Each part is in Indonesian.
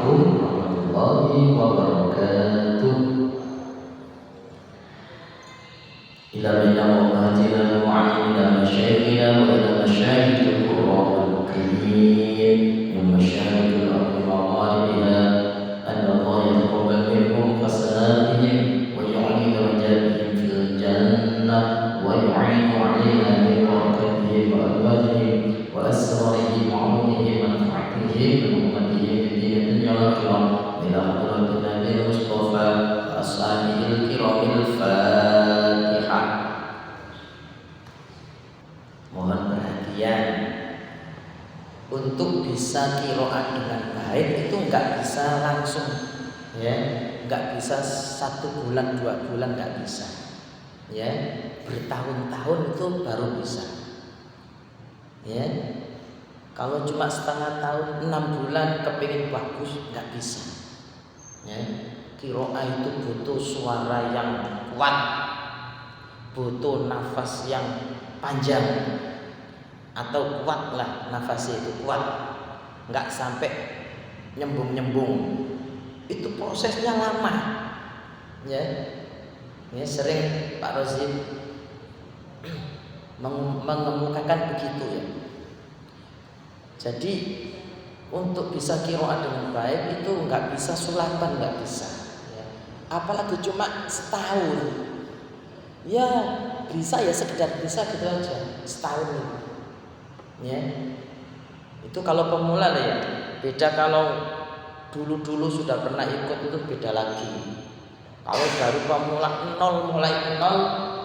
Assalamualaikum warahmatullahi wabarakatuh. Ila bina mu'atina mu'alimina masyaikina wa ila masyaikil Qur'anul Karim min masyaikil ardi ma'aliha anna Allah yataqabbal minhum hasanatihim wa yu'li darajatihim fil jannah wa yu'inu 'alaina min barakatihim wa alwajihim wa asrarihim wa 'ulumihim wa naf'atihim wa umatihim fid dunya wal akhirah ila hadratin Nabi Mustafa wa ashabil kiramil Fatihah. Mohon perhatian, untuk bisa qiraat dengan baik itu nggak bisa langsung, ya, nggak bisa 1 bulan 2 bulan, nggak bisa, ya, bertahun-tahun itu baru bisa, ya. Kalau cuma setengah tahun 6 bulan kepingin bagus nggak bisa, ya. Qiraat itu butuh suara yang kuat, butuh nafas yang panjang atau kuat lah, nafasnya itu kuat, nggak sampai nyembung-nyembung. Itu prosesnya lama, ya. Ya, sering Pak Rozim mengemukakan begitu, ya. Jadi untuk bisa qiraat dengan baik itu nggak bisa sulapan, nggak bisa, ya. Apalagi cuma setahun, ya bisa, ya sekedar bisa gitu aja setahun itu, ya. Itu kalau pemula lah, ya. Beda kalau dulu sudah pernah ikut, itu beda lagi. Kalau baru pemula mulai nol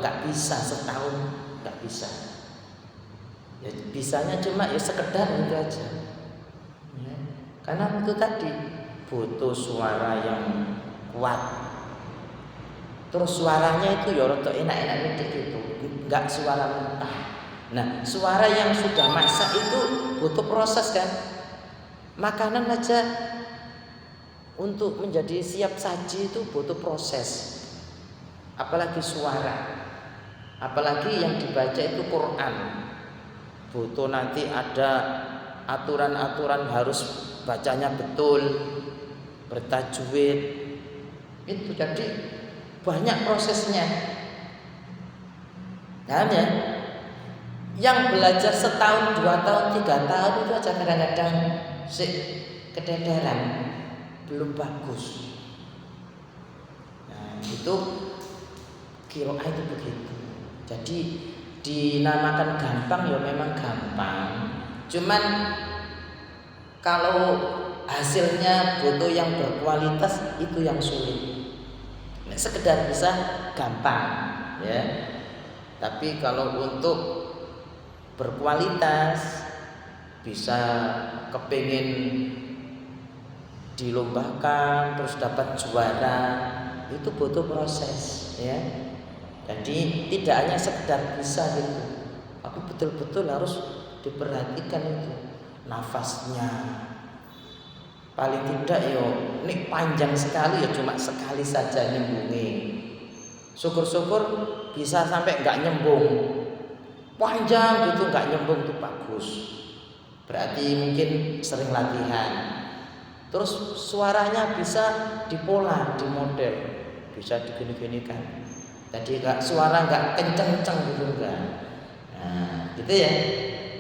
nggak bisa setahun, nggak bisa. Ya bisanya cuma ya sekedar itu aja, ya. Karena itu tadi butuh suara yang kuat. Terus suaranya itu ya rotok enak-enak gitu, nggak suara mentah. Nah, suara yang sudah masak itu butuh proses, kan. Makanan aja untuk menjadi siap saji itu butuh proses. Apalagi suara. Apalagi yang dibaca itu Quran. Butuh nanti ada aturan-aturan, harus bacanya betul, bertajwid. Itu jadi banyak prosesnya. Nah, ya. Yang belajar setahun, 2 tahun, 3 tahun itu aja kadang-kadang kedederan, belum bagus. Nah, itu qiraat itu begitu. Jadi dinamakan gampang, ya memang gampang. Cuman kalau hasilnya butuh yang berkualitas, itu yang sulit. Nah, sekedar bisa gampang, ya. Tapi kalau untuk berkualitas, bisa kepingin dilombakan terus dapat juara, itu butuh proses, ya. Jadi tidak hanya sekedar bisa gitu, tapi betul-betul harus diperhatikan itu nafasnya. Paling tidak yo, ini panjang sekali, ya cuma sekali saja nyembungi. Syukur-syukur bisa sampai nggak nyembung, panjang gitu nggak nyembung, itu bagus. Berarti mungkin sering latihan. Terus suaranya bisa dipola, dimodel, bisa digini-ginikan. Jadi suara nggak kenceng-kenceng gitu, enggak. Nah, gitu ya.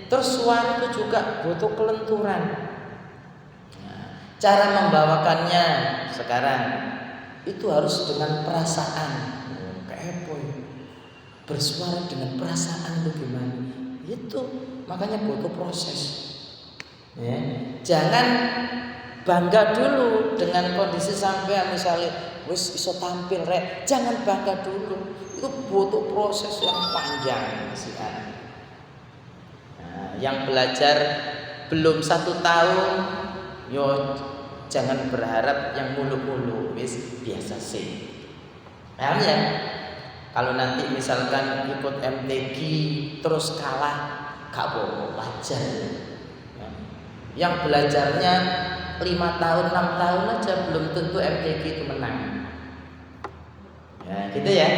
Terus suara itu juga butuh kelenturan. Nah, cara membawakannya sekarang itu harus dengan perasaan. Kayak apa ya? Bersuara dengan perasaan itu gimana? Itu makanya butuh proses. Ya. Jangan bangga dulu dengan kondisi sampai misalnya wis iso tampil rek, jangan bangga dulu. Itu butuh proses yang panjang sih. Nah, yang belajar belum 1 tahun, yo jangan berharap yang mulu-mulu, wis biasa sih. Paham ya? Kalau nanti misalkan ikut MTQ terus kalah, gak apa-apa, wajar. Yang belajarnya 5 tahun, 6 tahun aja belum tentu MTQ itu menang. Ya, gitu ya.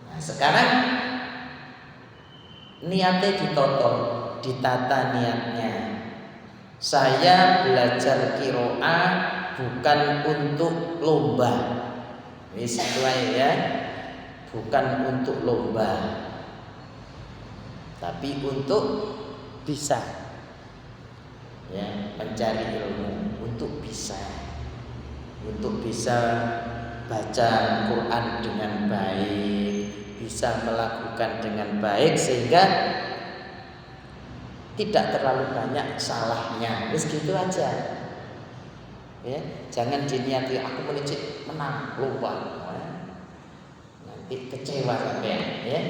Nah, sekarang niatnya ditata niatnya. Saya belajar qiraat bukan untuk lomba. Wis ya. Bukan untuk lomba. Tapi untuk bisa ya, mencari ilmu, untuk bisa baca Quran dengan baik, bisa melakukan dengan baik sehingga tidak terlalu banyak salahnya. Wis gitu aja. Ya, jangan diniati aku menang lomba. Nanti kecewa sampean ya.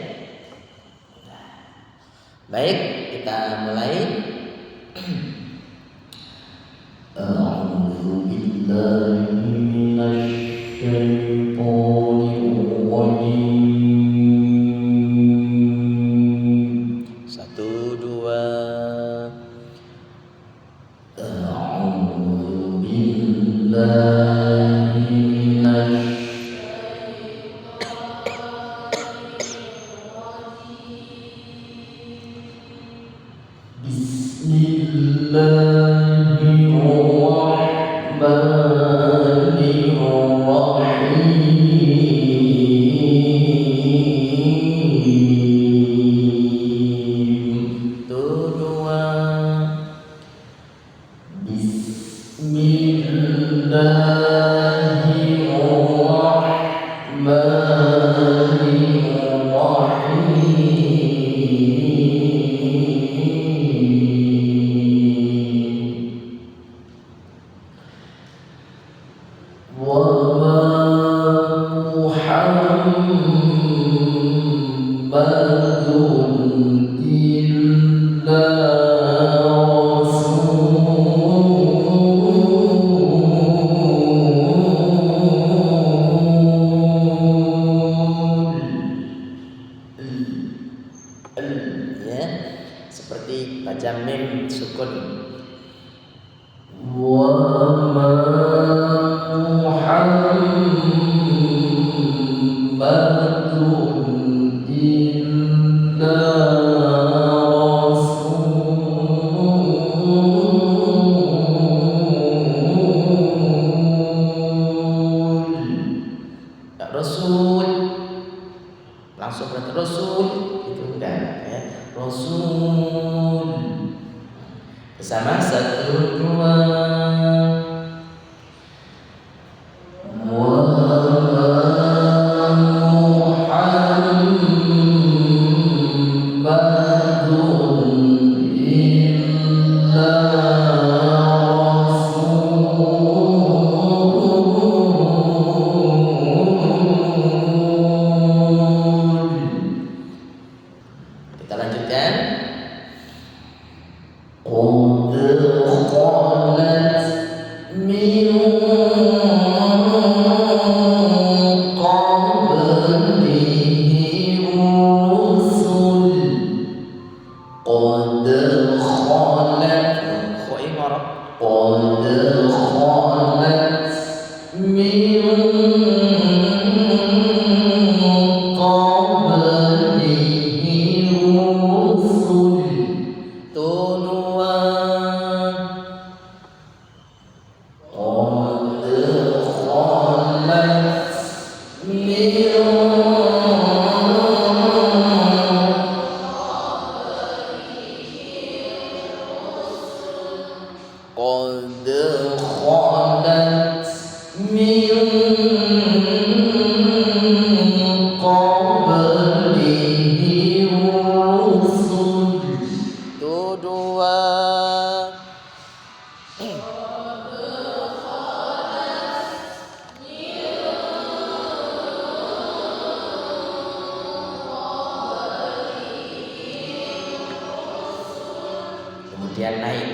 Baik, kita mulai. A'udzu billahi minasy syaithanir rajim. 1 2. A'udzu billahi minasy ya, seperti baca mim sukun. Wa ma Muhammadun illa rasul. Langsung berarti rasul itu enggak ya. Rasul bersama 1 2. Kita lanjutkan. Kemudian naik.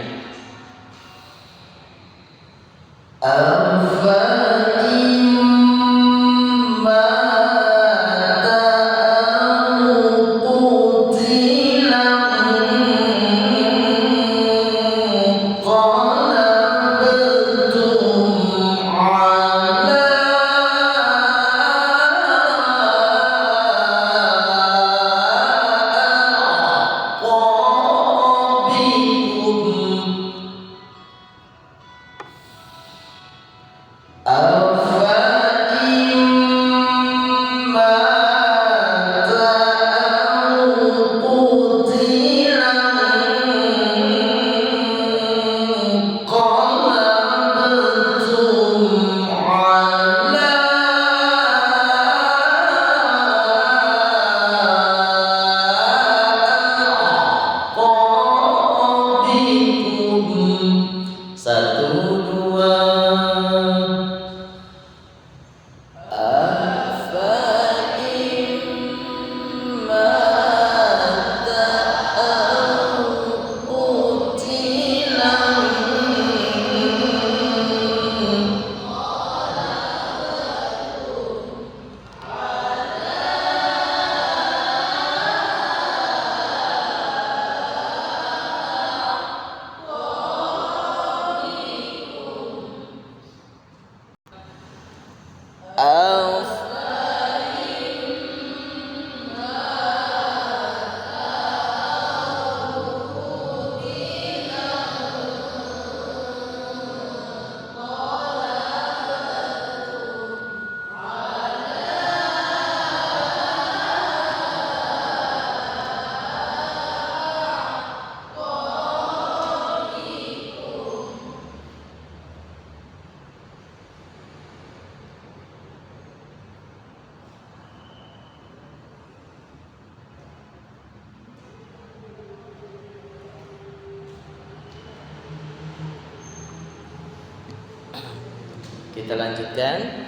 Kita lanjutkan.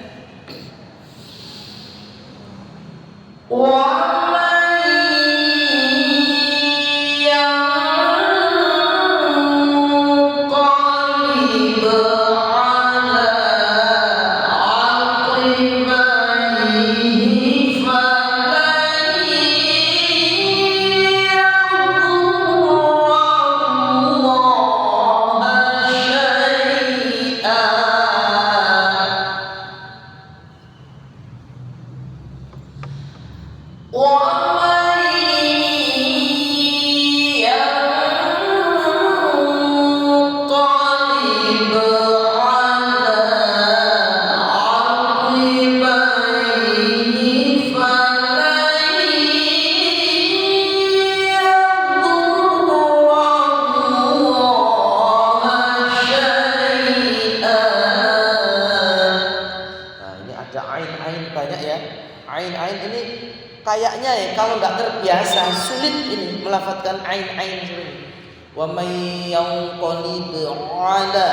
Kayaknya ya kalau nggak terbiasa sulit ini melafatkan ain ini. Wa may yanqalib ala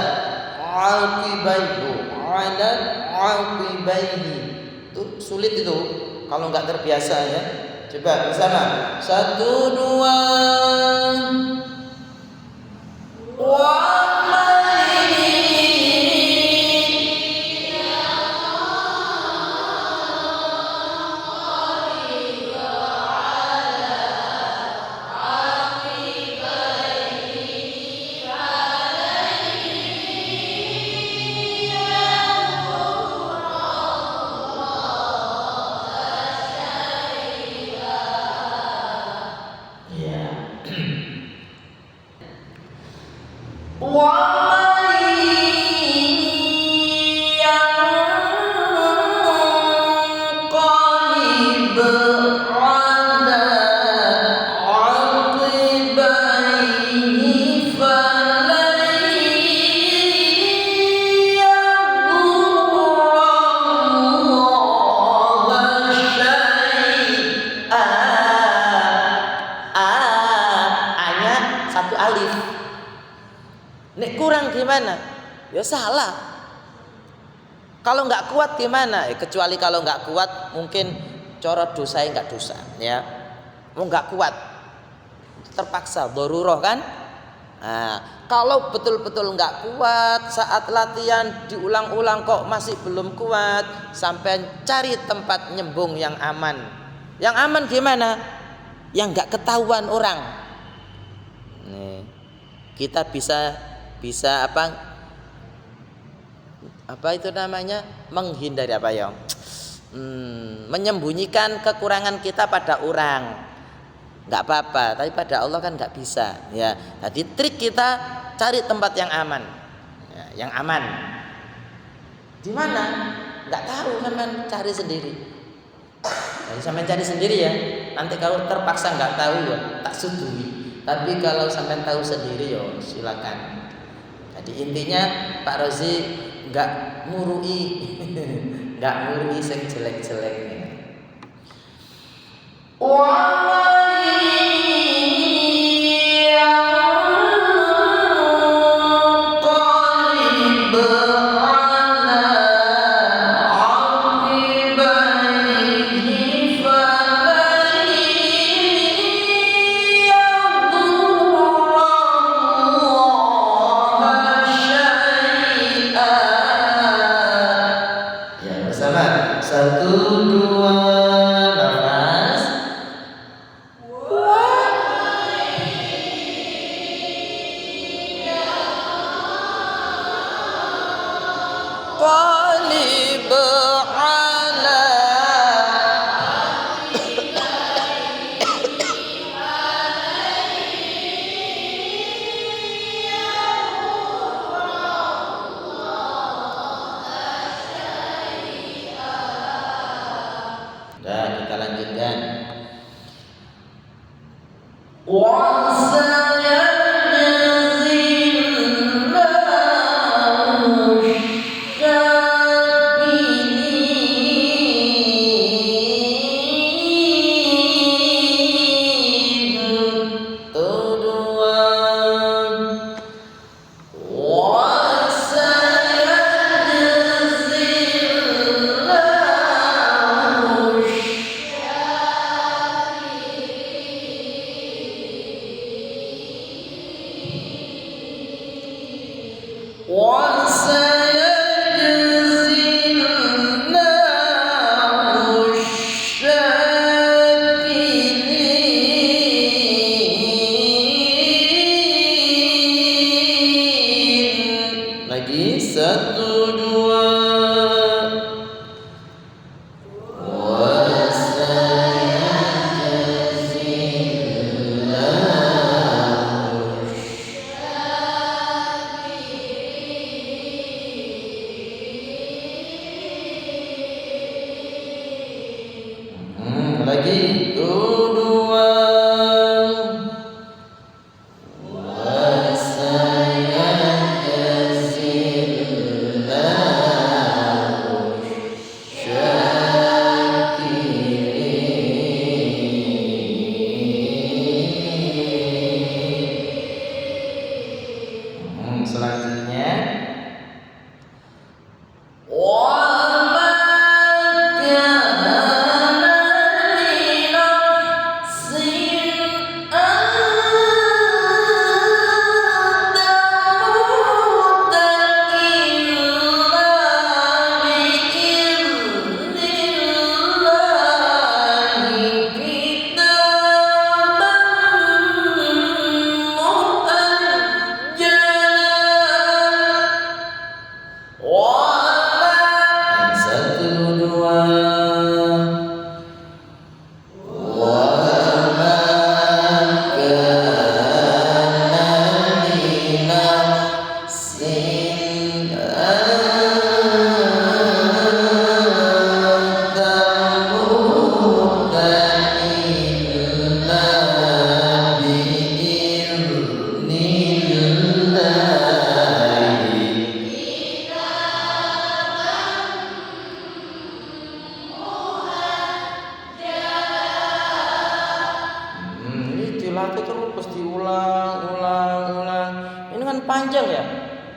aqibaihi ala aqibaihi. Itu sulit itu kalau nggak terbiasa ya. Coba bersama. 1 2 Nek kurang gimana? Ya salah. Kalau nggak kuat gimana? Kecuali kalau nggak kuat mungkin corot dosa nggak dosa, ya. Mau nggak kuat, terpaksa, darurah kan? Nah, kalau betul-betul nggak kuat saat latihan diulang-ulang kok masih belum kuat, sampai cari tempat nyembung yang aman. Yang aman gimana? Yang nggak ketahuan orang. Nih, kita bisa apa itu namanya, menghindari apa ya, menyembunyikan kekurangan kita pada orang nggak apa-apa, tapi pada Allah kan nggak bisa ya. Jadi trik kita cari tempat yang aman ya, yang aman. Di mana? Nggak tahu, sampean cari sendiri. Jadi sampean cari sendiri ya. Nanti kalau terpaksa nggak tahu ya tak sudui. Tapi kalau sampean tahu sendiri ya silakan. Jadi intinya Pak Rozi nggak ngurui, nggak ngurui sing jelek-jeleknya.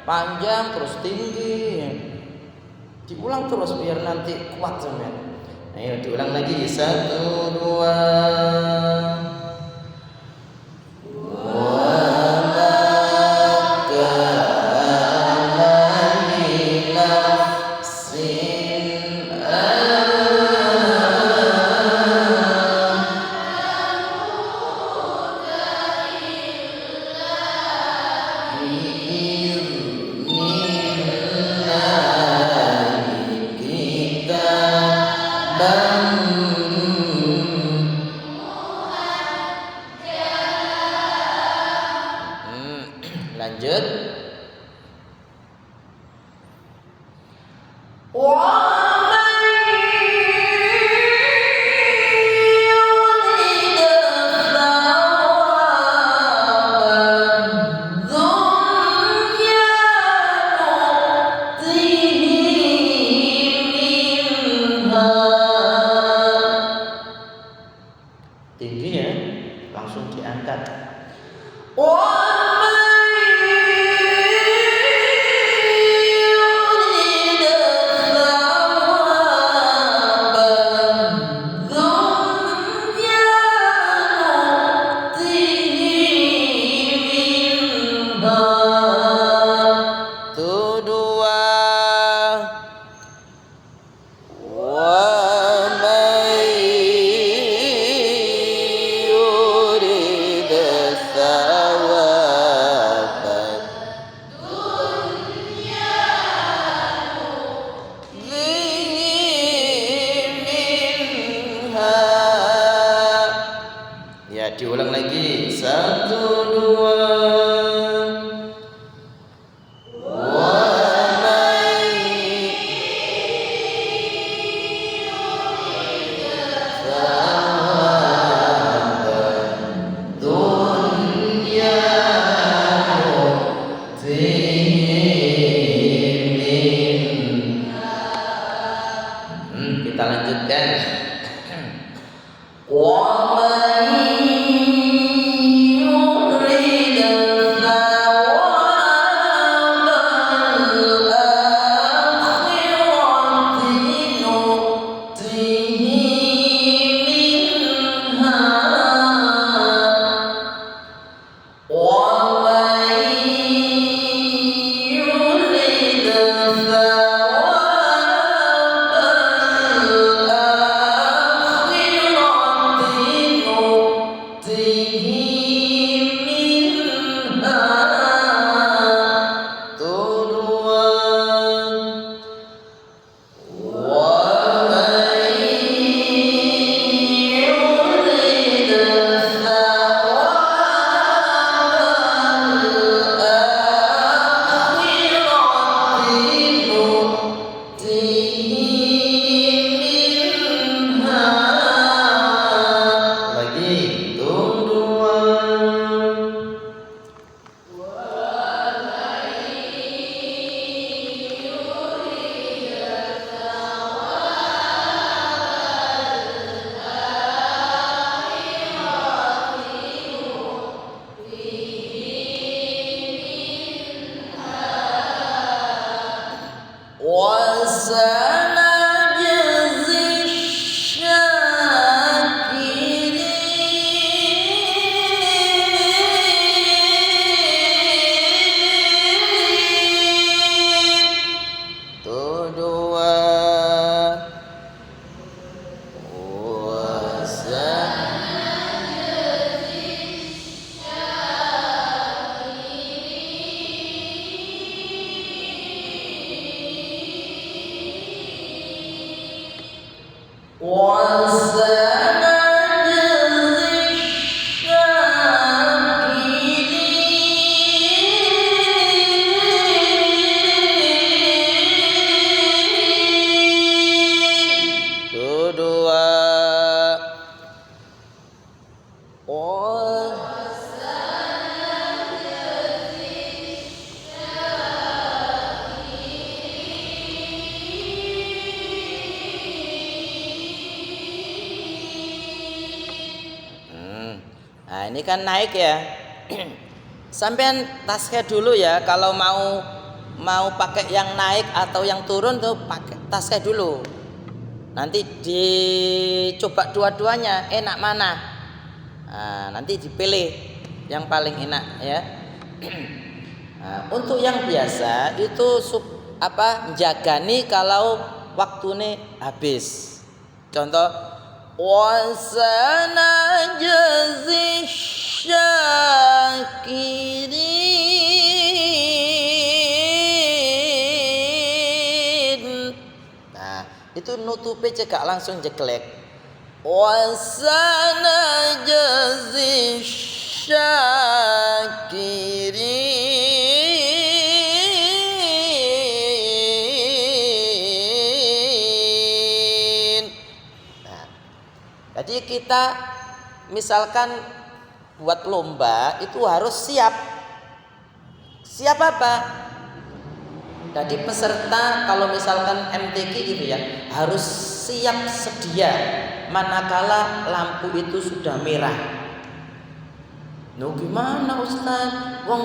Panjang terus tinggi, diulang terus biar nanti kuat sampean. Ayo diulang lagi, 1, 2. Tinggi ya, langsung diangkat. Diulang lagi, 1, 2. Kita lanjutkan. Nah, ini kan naik ya. Sampean tasnya dulu ya, kalau mau pakai yang naik atau yang turun tuh pakai tasnya dulu. Nanti dicoba dua-duanya, enak mana? Nah, nanti dipilih yang paling enak ya. Nah, untuk yang biasa itu menjagani kalau waktunya habis. Contoh, wasana jazi syakirin. Nah, itu nutupi cekak langsung jeklek. Wasana jazi syakirin. Jadi kita misalkan buat lomba itu harus siap. Siap apa? Jadi peserta kalau misalkan MTQ gitu ya, harus siap sedia manakala lampu itu sudah merah. Gimana Ustaz? Wong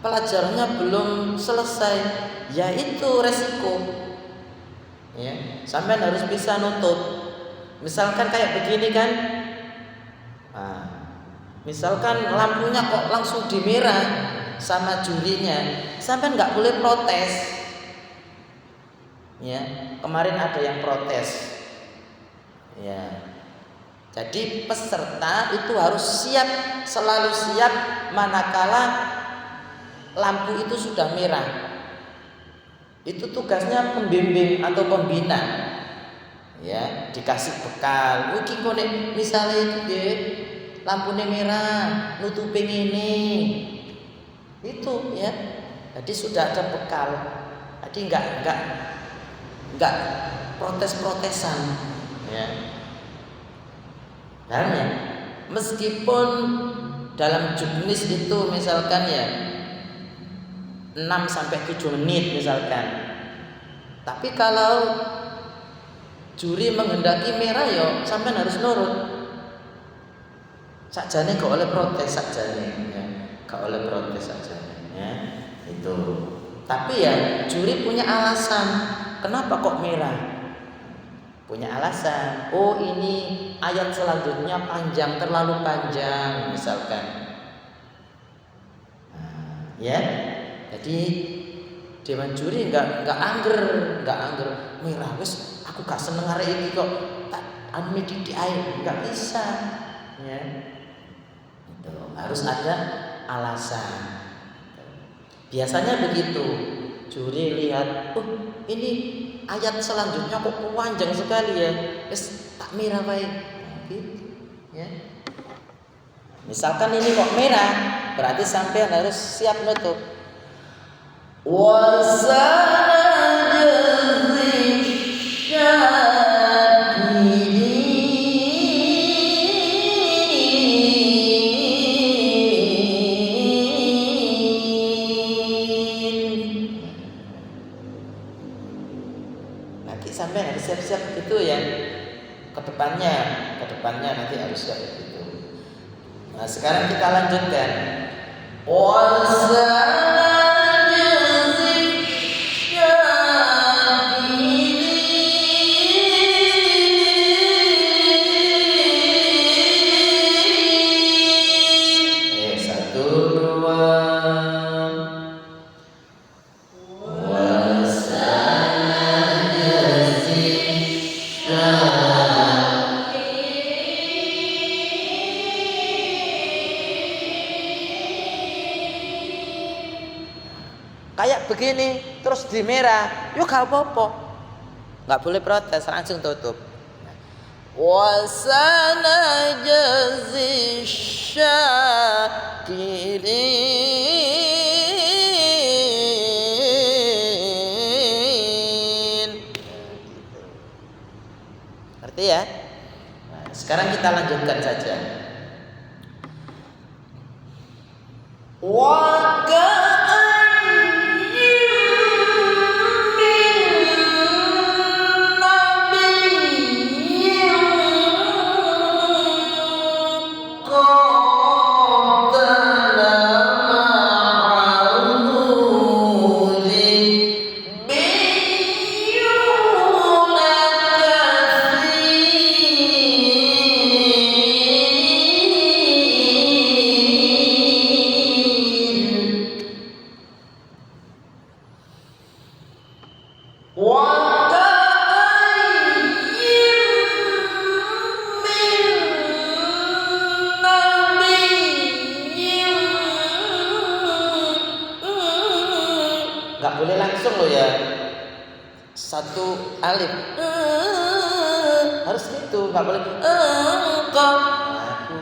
pelajarannya belum selesai. Ya itu resiko. Ya, sampai harus bisa nutut. Misalkan kayak begini kan, nah, misalkan lampunya kok langsung di merah sama jurinya, sampai nggak boleh protes. Ya, kemarin ada yang protes. Ya, jadi peserta itu harus siap, selalu siap manakala lampu itu sudah merah. Itu tugasnya pembimbing atau pembina. Ya, dikasih bekal. Iki kok nek misale iki lampune merah, nutupin ini. Itu ya. Jadi sudah ada bekal. Jadi enggak protes-protesan ya. Karena meskipun dalam juknis itu misalkan ya 6 sampai 7 menit misalkan. Tapi kalau juri menghendaki merah ya sampai harus nurut. Sakjane gak oleh protes sakjane ya. Gak oleh protes sakjane ya. Itu. Tapi ya juri punya alasan. Kenapa kok merah? Punya alasan. Oh, ini ayat selanjutnya panjang, terlalu panjang misalkan. Nah, ya. Jadi dewan juri enggak angger merah wis aku gak seneng arek iki kok tak anu didik ae, enggak bisa ya. Itu harus ada alasan. Biasanya begitu. Juri lihat, ini ayat selanjutnya kok panjang sekali ya. Wis tak merah wae. Gitu ya. Misalkan ini kok merah, berarti sampean harus siap nutup. Nanti sampai harus siap-siap gitu ya. Kedepannya nanti harus siap gitu. Nah, sekarang kita lanjutkan. Kayak begini terus di merah, yuk gak apa-apa, nggak boleh protes, langsung tutup. Wasana jazi syakirin. Ngerti ya? Nah, sekarang kita lanjutkan saja. Nggak boleh langsung loh ya, satu alif harus gitu, nggak boleh kok.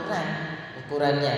Nah, ukurannya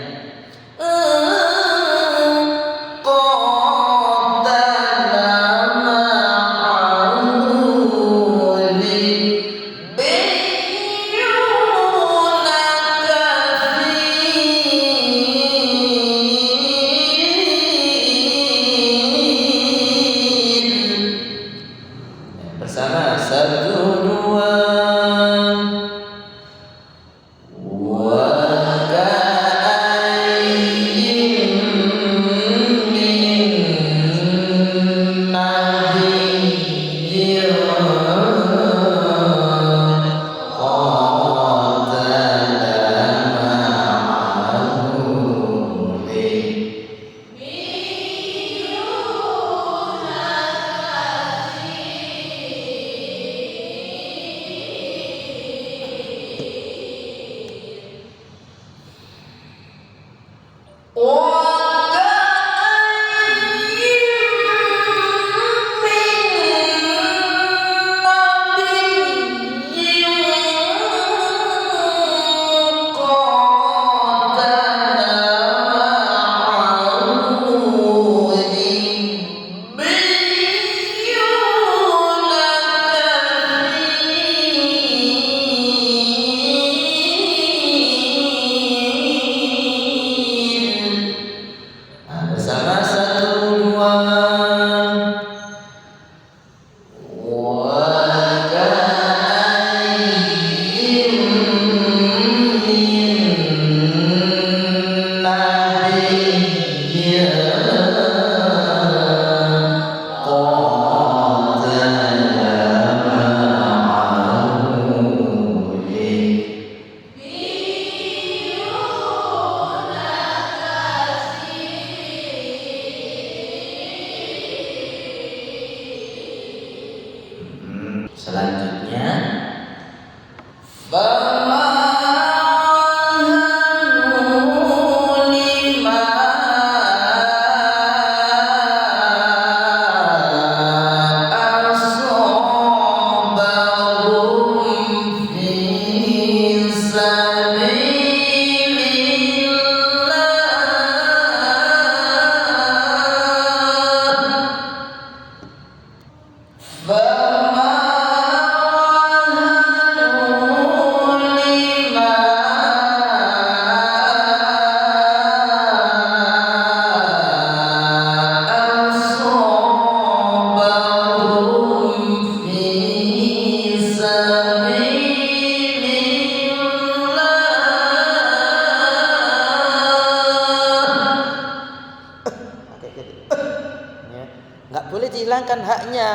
Hilangkan haknya,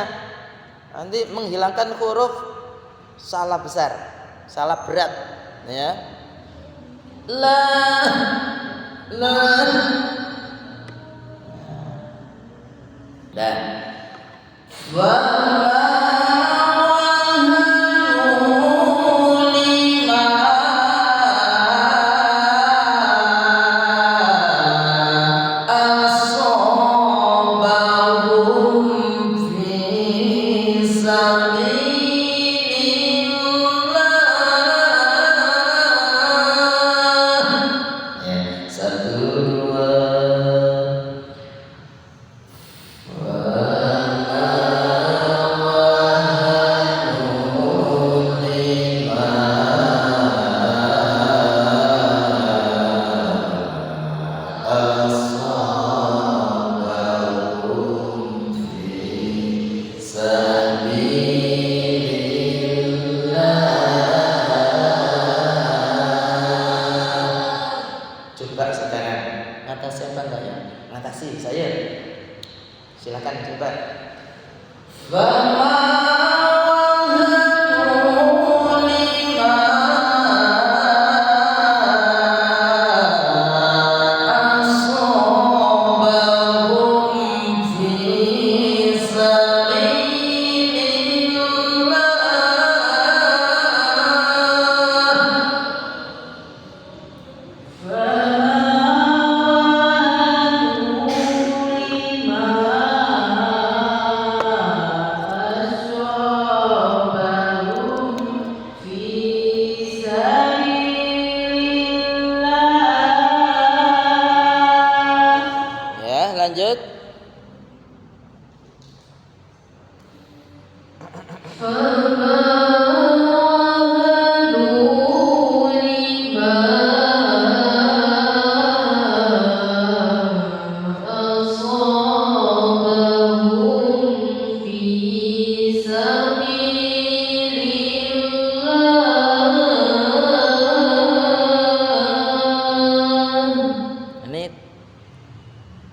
nanti menghilangkan huruf salah besar, salah berat, ya. La dan wa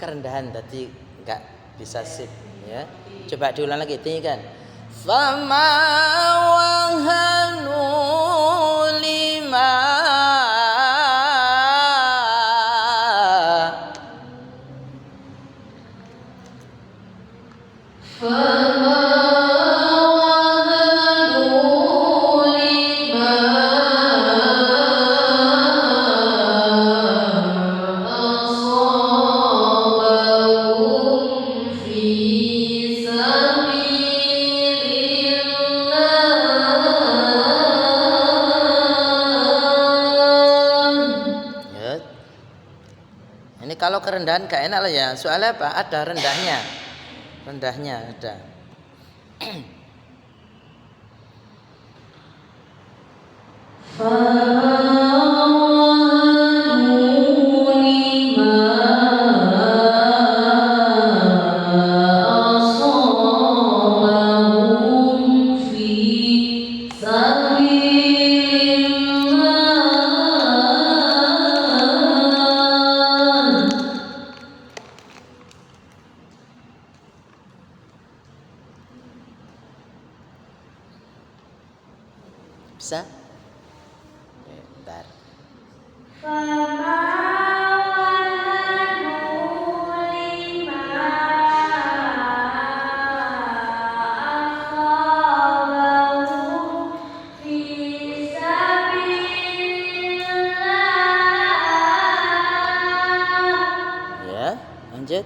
kerendahan tadi nggak bisa sip, Ya. Coba diulang lagi, tinggikan. Fama wahanu lima kalau kerendahan gak enak lah ya. Soalnya apa? Ada rendahnya. Rendahnya ada. Bisa? Bentar. Ya, lanjut.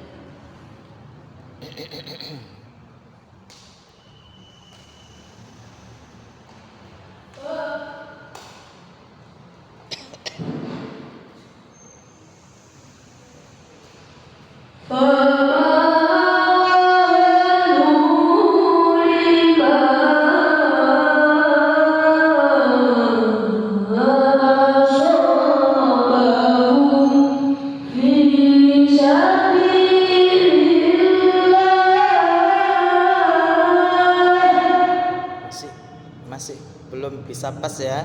Masih belum bisa pas ya.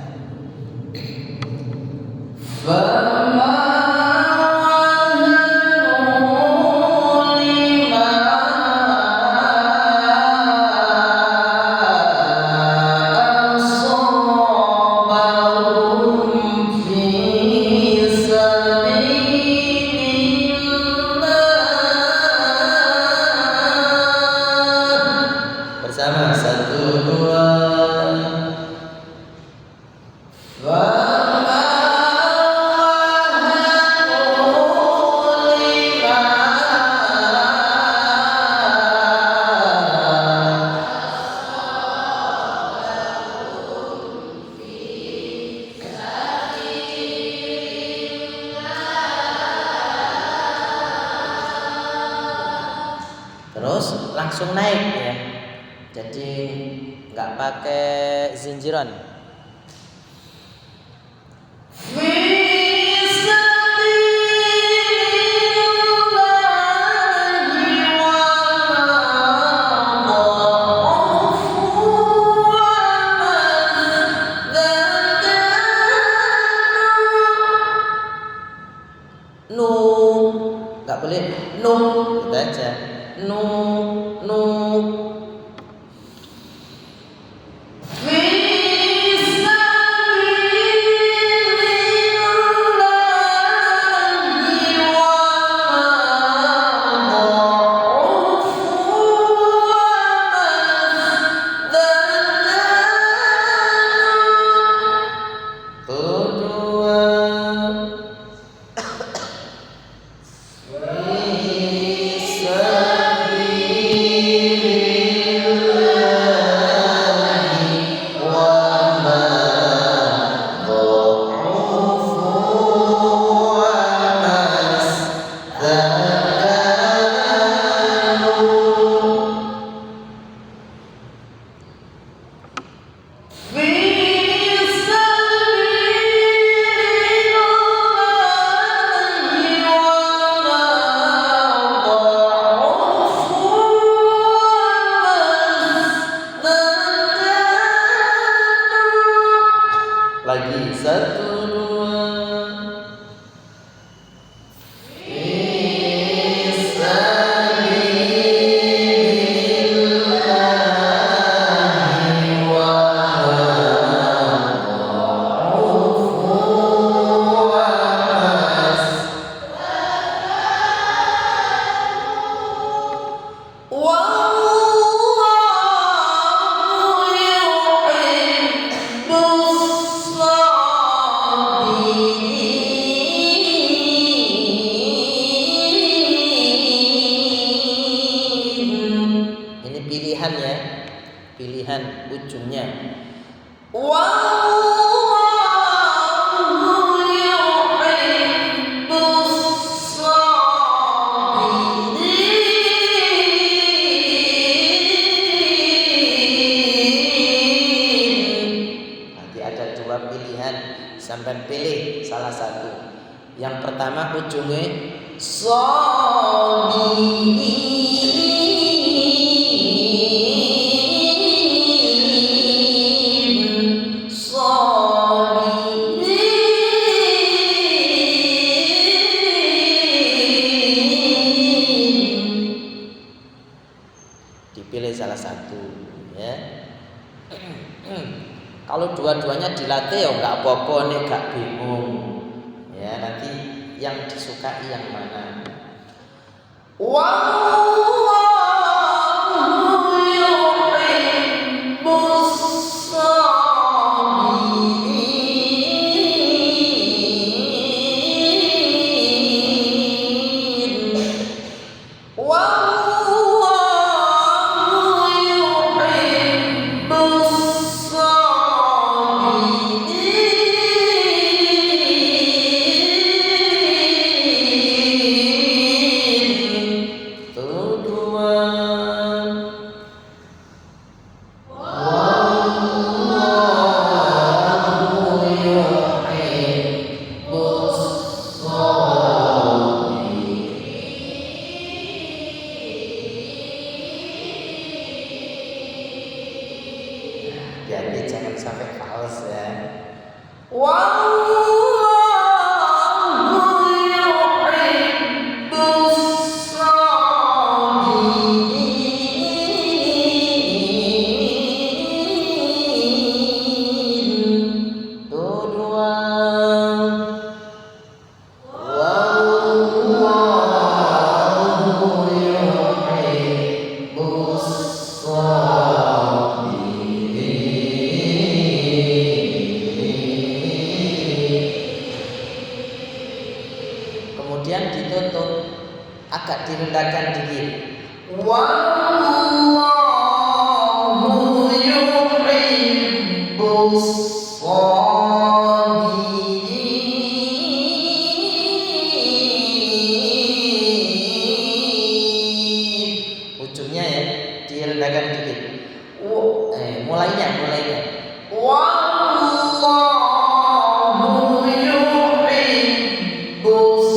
Bersama 1, 2. Terus langsung naik ya. Jadi nggak pakai zinjiran. Nu nggak boleh nu, gitu aja. Nu ya, pilihan ujungnya. Nanti ada dua pilihan, sampai pilih salah satu. Yang pertama ujungnya dipilih salah satu ya. Kalau dua-duanya dilatih ya nggak apa-apa nih, gak bingung ya, nanti yang disukai yang mana. Jadi jangan sampai fals ya. Kemudian ditutup, agak direndahkan dikit. Wallahu yuhibbus shabirin. Ujungnya ya direndahkan dikit. Mulainya. Wallahu yuhibbus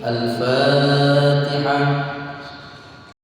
Al-Fatihah.